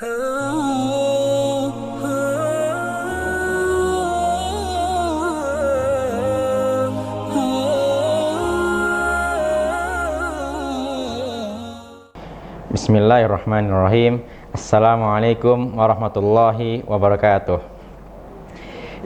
Bismillahirrahmanirrahim. Assalamualaikum warahmatullahi wabarakatuh.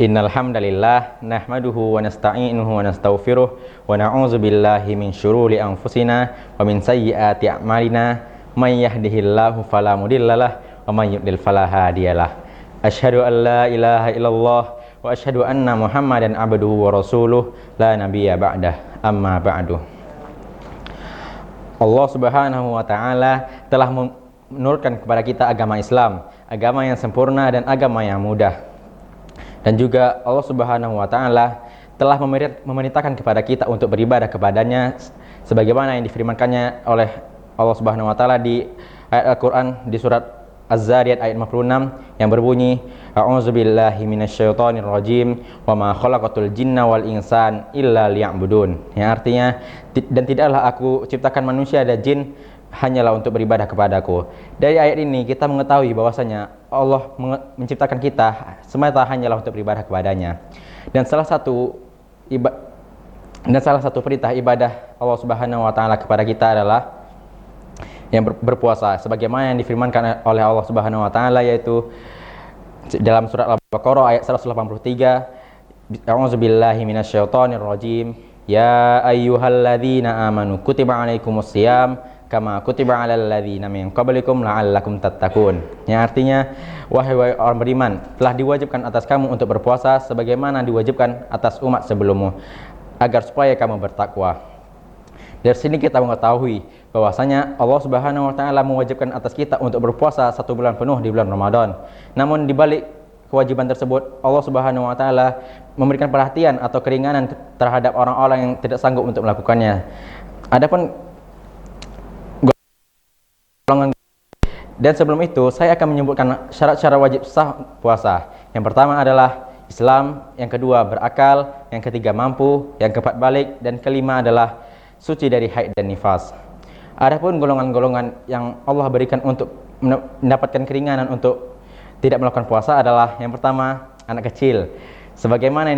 Innal hamdalillah nahmaduhu wa nasta'inuhu wa nastaghfiruh wa na'udzu billahi min syururi anfusina wa min sayyiati a'malina may yahdihillahu fala mudhillalah wa may yudlil fala hadiyalah. Asyhadu an la ilaha illallah wa asyhadu anna Muhammadan abduhu wa rasuluh la nabiyya ba'dah. Amma ba'du. Allah Subhanahu wa taala telah menurunkan kepada kita agama Islam, agama yang sempurna dan agama yang mudah. Dan juga Allah Subhanahu wa taala telah memerintahkan kepada kita untuk beribadah kepadanya sebagaimana yang difirmankannya oleh Allah Subhanahu wa taala di ayat Al-Qur'an di surat Az-Zariyat ayat 56 yang berbunyi A'udzubillahi minasyaitonirrajim wa ma khalaqatul jinna wal insan illa liya'budun. Yang artinya dan tidaklah aku ciptakan manusia dan jin hanyalah untuk beribadah kepadaku. Dari ayat ini kita mengetahui bahwasanya Allah menciptakan kita semata hanyalah untuk beribadah kepadanya. Dan salah satu perintah ibadah Allah Subhanahu wa taala kepada kita adalah yang berpuasa sebagaimana yang difirmankan oleh Allah Subhanahu wa taala yaitu dalam surat Al-Baqarah ayat 183 A'udzubillahi minasyaitonirrajim ya ayyuhalladzina amanu kutiba alaikumusiyam kama kutiba alal ladzina min qablikum la'allakum tattaqun. Yang artinya wahai orang beriman telah diwajibkan atas kamu untuk berpuasa sebagaimana diwajibkan atas umat sebelummu agar supaya kamu bertakwa. Dari sini kita mengetahui bahwasanya Allah Subhanahu wa taala mewajibkan atas kita untuk berpuasa 1 bulan penuh di bulan Ramadan. Namun di balik kewajiban tersebut Allah Subhanahu wa taala memberikan perhatian atau keringanan terhadap orang-orang yang tidak sanggup untuk melakukannya. Adapun golongan dan sebelum itu saya akan menyebutkan syarat-syarat wajib sah puasa. Yang pertama adalah Islam, yang kedua berakal, yang ketiga mampu, yang keempat balik, dan kelima adalah suci dari haid dan nifas. Adapun golongan-golongan yang Allah berikan untuk mendapatkan keringanan untuk tidak melakukan puasa adalah yang pertama anak kecil. Sebagaimana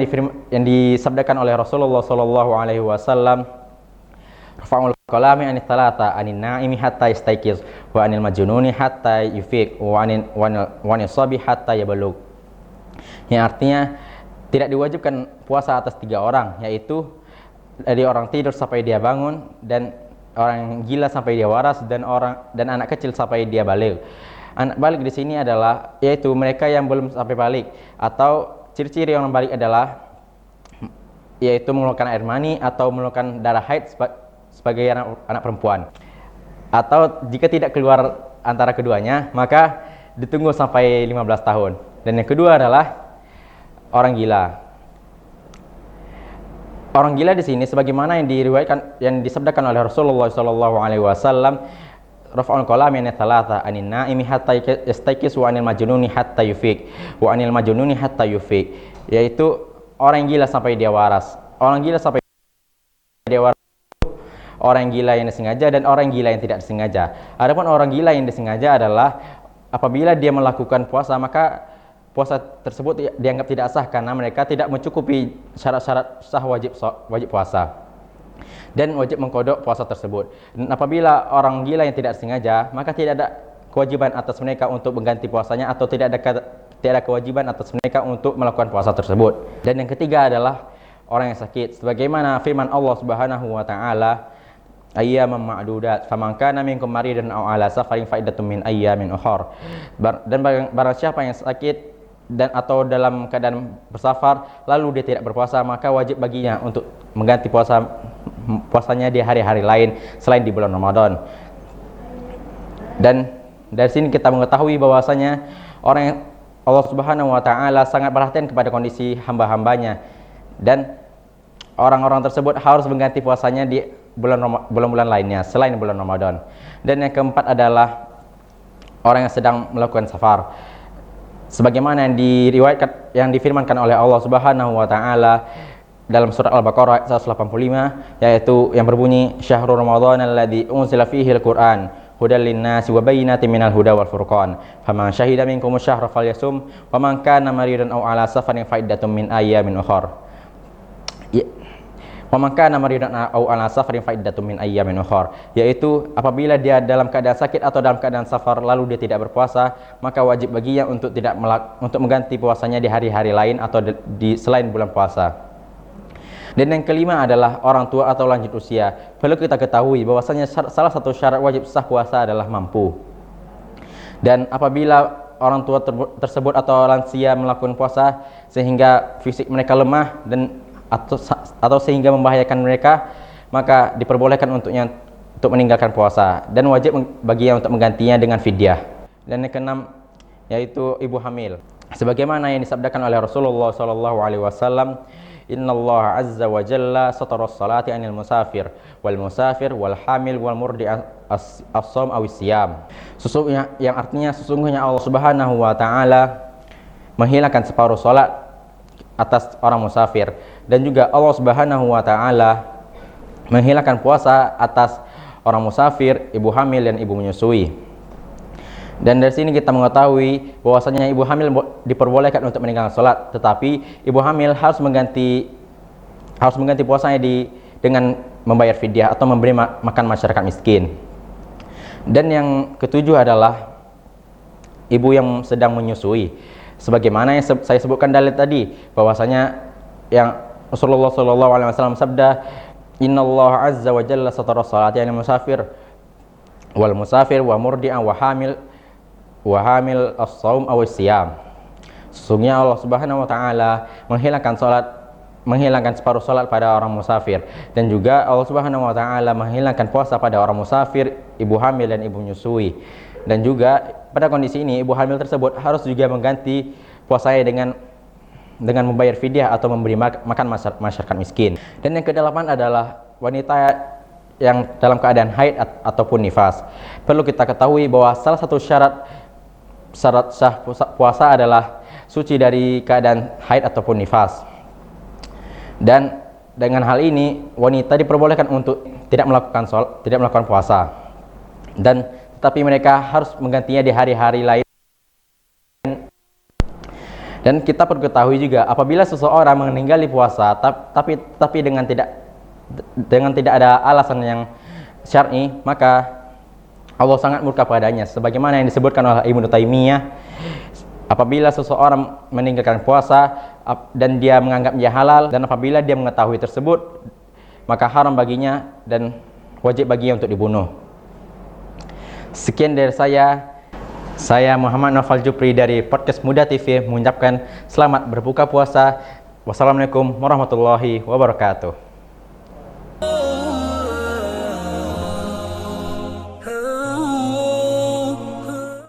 yang disabdakan oleh Rasulullah sallallahu alaihi wasallam, rafa'ul qalami anit talata anin naimi hatta yastayqiz wa anil majnuni hatta yufiq wa anil sabi hatta yablugh. Yang artinya tidak diwajibkan puasa atas 3 orang, yaitu dari orang tidur sampai dia bangun, dan orang gila sampai dia waras, dan anak kecil sampai dia balik. Anak balik di sini adalah yaitu mereka yang belum sampai balik, atau ciri-ciri orang balik adalah yaitu mengeluarkan air mani atau mengeluarkan darah haid sebagai anak perempuan. Atau jika tidak keluar antara keduanya, maka ditunggu sampai 15 tahun. Dan yang kedua adalah orang gila. Orang gila di sini sebagaimana yang diriwayatkan yang disabdakan oleh Rasulullah sallallahu alaihi wasallam, rafa'ul qalami an thalatha anin naimi hatta yastayqis wa anil majnuni hatta yufiq wa anil majnuni hatta yufiq, yaitu orang gila sampai dia waras. Orang gila sampai dia waras, orang gila yang disengaja dan orang gila yang tidak disengaja. Adapun orang gila yang disengaja adalah apabila dia melakukan puasa maka puasa tersebut dianggap tidak sah karena mereka tidak mencukupi syarat-syarat sah wajib puasa dan wajib mengkodok puasa tersebut. Dan apabila orang gila yang tidak sengaja, maka tidak ada kewajiban atas mereka untuk mengganti puasanya atau tidak ada kewajiban atas mereka untuk melakukan puasa tersebut. Dan yang ketiga adalah orang yang sakit sebagaimana firman Allah Subhanahu wa taala ayyaman ma'dudat faman kana minkum maridan aw ala safarin fa iddatun min ayyamin ukhra. Dan barang siapa yang sakit dan atau dalam keadaan bersafar lalu dia tidak berpuasa, maka wajib baginya untuk mengganti puasanya di hari-hari lain selain di bulan Ramadan. Dan dari sini kita mengetahui bahwasanya orang yang Allah Subhanahu wa taala sangat perhatian kepada kondisi hamba-hambanya, dan orang-orang tersebut harus mengganti puasanya di bulan-bulan lainnya selain bulan Ramadan. Dan yang keempat adalah orang yang sedang melakukan safar. Sebagaimana yang difirmankan oleh Allah Subhanahu wa taala dalam surat Al-Baqarah ayat 185, yaitu yang berbunyi syahrul ramadhan alladzi unzila fihi al-Qur'an hudal linnasi wa bayyinatin minal huda wal furqan. Faman syahida minkum syahra falyasum wa man kana maridan aw ala safarin fa iddatun min ayyamin ukhra. Wa man kana maridan aw ala safarin fa iddatun min ayyamin ukhra, yaitu apabila dia dalam keadaan sakit atau dalam keadaan safar lalu dia tidak berpuasa, maka wajib baginya untuk untuk mengganti puasanya di hari-hari lain atau di selain bulan puasa. Dan yang kelima adalah orang tua atau lanjut usia. Perlu kita ketahui bahwasanya salah satu syarat wajib sah puasa adalah mampu. Dan apabila orang tua tersebut atau lansia melakukan puasa sehingga fisik mereka lemah dan atau sehingga membahayakan mereka, maka diperbolehkan untuknya untuk meninggalkan puasa dan wajib baginya untuk menggantinya dengan fidyah. Dan yang keenam yaitu ibu hamil. Sebagaimana yang disabdakan oleh Rasulullah SAW, Innallaha azza wa jalla satara as-salati 'anil musafir wal hamil wal murdi as-shaum aw as-siyam. Sesungguhnya, yang artinya sesungguhnya Allah Subhanahu wa taala menghilangkan separuh salat atas orang musafir, dan juga Allah Subhanahu wa taala menghilangkan puasa atas orang musafir, ibu hamil dan ibu menyusui. Dan dari sini kita mengetahui bahwasanya ibu hamil diperbolehkan untuk meninggalkan sholat, tetapi ibu hamil harus mengganti puasanya dengan membayar fidyah atau memberi makan masyarakat miskin. Dan yang ketujuh adalah ibu yang sedang menyusui. Sebagaimana yang saya sebutkan dalil tadi, bahwasanya yang Rasulullah SAW sabda, Innallaha azza wa jalla satara sholati 'anil musafir wal musafir wa murdi'an wa hamil as-shaum aw as-siyam. Sesungguhnya Allah Subhanahu wa taala menghilangkan separuh salat pada orang musafir, dan juga Allah Subhanahu wa taala menghilangkan puasa pada orang musafir, ibu hamil dan ibu menyusui. Dan juga pada kondisi ini ibu hamil tersebut harus juga mengganti puasanya dengan membayar fidyah atau memberi makan masyarakat miskin. Dan yang kedelapan adalah wanita yang dalam keadaan haid ataupun nifas. Perlu kita ketahui bahwa salah satu syarat sah puasa adalah suci dari keadaan haid ataupun nifas. Dan dengan hal ini wanita diperbolehkan untuk tidak melakukan puasa, dan tetapi mereka harus menggantinya di hari-hari lain. Dan kita perlu ketahui juga apabila seseorang meninggali puasa tapi dengan tidak ada alasan yang syar'i, maka Allah sangat murka padanya, sebagaimana yang disebutkan oleh Ibnu Taimiyah, apabila seseorang meninggalkan puasa dan dia menganggapnya halal, dan apabila dia mengetahui tersebut, maka haram baginya dan wajib baginya untuk dibunuh. Sekian dari saya Muhammad Naufal Jupri dari podcast Muda TV mengucapkan selamat berbuka puasa. Wassalamualaikum warahmatullahi wabarakatuh.